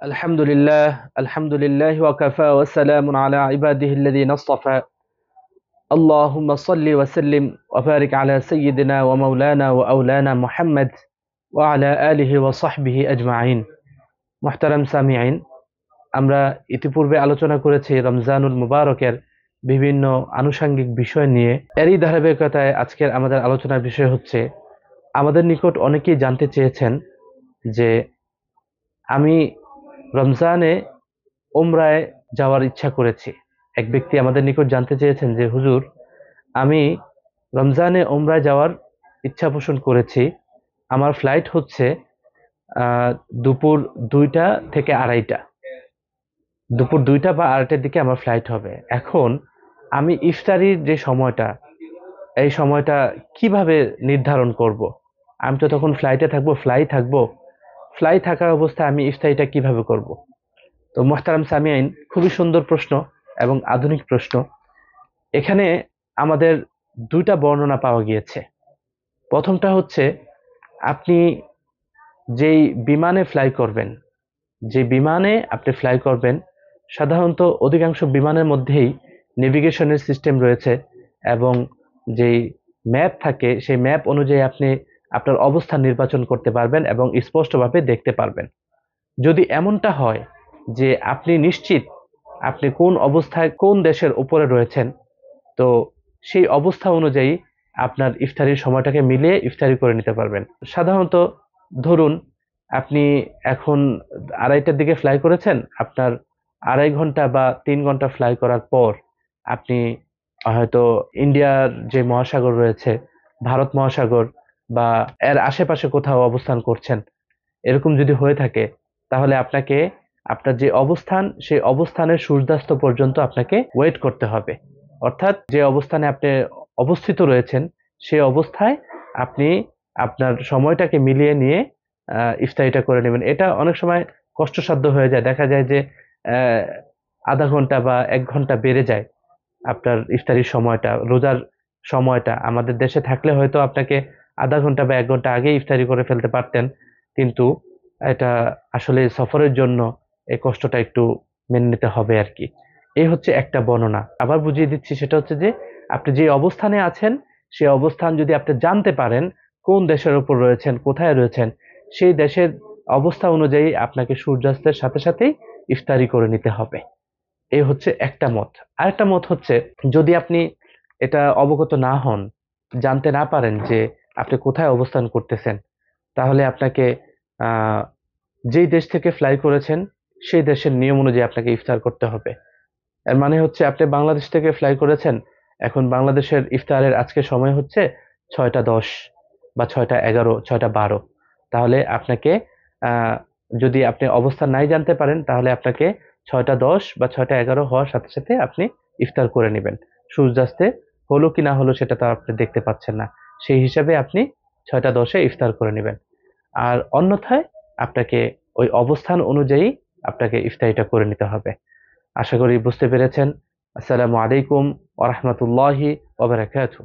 আলহামদুলিল্লাহ ওয়াকাফা ওয়া সালামুন আলা ইবাদিহিল্লাযীনা ইসতাফা আল্লাহুম্মা সাল্লি ওয়া সাল্লিম ওয়া বারিক আলা সাইয়্যিদিনা ওয়া মাওলানা ওয়া আওলানা মুহাম্মদ ওয়া আলা আলিহি ওয়া সাহবিহি আজমাইন। মুহতারাম সামিঈন, আমরা ইতিপূর্বে আলোচনা করেছি রমজানুল মুবারকের বিভিন্ন আনুষঙ্গিক বিষয় নিয়ে। এরই ধারাবাহিকতায় আজকের আমাদের আলোচনার বিষয় হচ্ছে, আমাদের নিকট অনেকেই জানতে চেয়েছেন যে আমি রমজানে উমরায় যাওয়ার ইচ্ছা করেছি। এক ব্যক্তি আমাদের নিকট জানতে চেয়েছেন যে হুজুর, আমি রমজানে উমরায় যাওয়ার ইচ্ছা পোষণ করেছি। আমার ফ্লাইট হচ্ছে আহ, দুপুর 2টা থেকে 2:30। দুপুর 2টা বা 2:30টার দিকে আমার ফ্লাইট হবে। এখন আমি ইফতারির যে সময়টা, এই সময়টা কিভাবে নির্ধারণ করব? আমি তো তখন ফ্লাইটে থাকবো, ফ্লাই থাকা অবস্থায় আমি ইফতারিটা কিভাবে করব? তো মোহতারাম সামিয়াইন, খুবই সুন্দর প্রশ্ন এবং আধুনিক প্রশ্ন। এখানে আমাদের দুইটা বর্ণনা পাওয়া গিয়েছে। প্রথমটা হচ্ছে, আপনি যেই বিমানে ফ্লাই করবেন, যে বিমানে আপনি ফ্লাই করবেন, সাধারণত অধিকাংশ বিমানের মধ্যেই নেভিগেশনের সিস্টেম রয়েছে এবং যেই ম্যাপ থাকে সেই ম্যাপ অনুযায়ী আপনি আপনার অবস্থান নির্বাচন করতে পারবেন এবং স্পষ্টভাবে দেখতে পারবেন। যদি এমনটা হয় যে আপনি নিশ্চিত আপনি কোন অবস্থায় কোন দেশের উপরে রয়েছেন, তো সেই অবস্থা অনুযায়ী আপনার ইফতারির সময়টাকে মিলিয়ে ইফতারি করে নিতে পারবেন। সাধারণত ধরুন আপনি এখন 2:30টার দিকে ফ্লাই করেছেন, আপনার 2.5 ঘন্টা বা 3 ঘন্টা ফ্লাই করার পর আপনি হয়তো ইন্ডিয়ার যে মহাসাগর রয়েছে, ভারত মহাসাগর বা এর আশেপাশে কোথাও অবস্থান করছেন, এরকম যদি হয়ে থাকে, তাহলে আপনাকে আপনার যে অবস্থান সেই অবস্থানের সূর্যাস্ত পর্যন্ত আপনাকে ওয়েট করতে হবে। অর্থাৎ যে অবস্থানে আপনি অবস্থিত রয়েছেন সেই অবস্থায় আপনি আপনার সময়টাকে মিলিয়ে নিয়ে ইফতারিটা করে নেবেন। এটা অনেক সময় কষ্টসাধ্য হয়ে যায়, দেখা যায় যে আহ, আধা ঘন্টা বা 1 ঘন্টা বেড়ে যায় আপনার ইফতারির সময়টা, রোজার সময়টা। আমাদের দেশে থাকলে হয়তো আপনাকে আধা ঘন্টা বা 1 ঘন্টা আগে ইফতারি করে ফেলতে পারতেন, কিন্তু এটা আসলে সফরের জন্য এই কষ্টটা একটু মেনে নিতে হবে আর কি। এই হচ্ছে একটা বর্ণনা। আবার বুঝিয়ে দিচ্ছি, সেটা হচ্ছে যে আপনি যে অবস্থানে আছেন সেই অবস্থান যদি আপনি জানতে পারেন কোন দেশের উপর রয়েছেন, কোথায় রয়েছেন, সেই দেশের অবস্থা অনুযায়ী আপনাকে সূর্যাস্তের সাথে সাথেই ইফতারি করে নিতে হবে। এই হচ্ছে একটা মত। আরেকটা মত হচ্ছে, যদি আপনি এটা অবগত না হন, জানতে না পারেন যে আপনি কোথায় অবস্থান করতেছেন, তাহলে আপনাকে আহ যেই দেশ থেকে ফ্লাই করেছেন সেই দেশের নিয়ম অনুযায়ী আপনাকে ইফতার করতে হবে। এর মানে হচ্ছে, আপনি বাংলাদেশ থেকে ফ্লাই করেছেন, এখন বাংলাদেশের ইফতারের আজকে সময় হচ্ছে 6টা 10 বা 6টা 11, 6টা 12। তাহলে আপনাকে আহ যদি আপনি অবস্থান নাই জানতে পারেন, তাহলে আপনাকে 6টা 10 বা 6টা 11 হওয়ার সাথে সাথে আপনি ইফতার করে নেবেন। সূর্যাস্তে হলো কি না হলো সেটা তো আপনি দেখতে পাচ্ছেন না, সেই হিসাবে আপনি 6টা 10-এ ইফতার করে নেবেন। আর অন্যথায় আপনাকে ওই অবস্থান অনুযায়ী আপনাকে ইফতারিটা করে নিতে হবে। আশা করি বুঝতে পেরেছেন। আসসালামু আলাইকুম ওয়া রাহমাতুল্লাহি ওয়া বারাকাতুহু।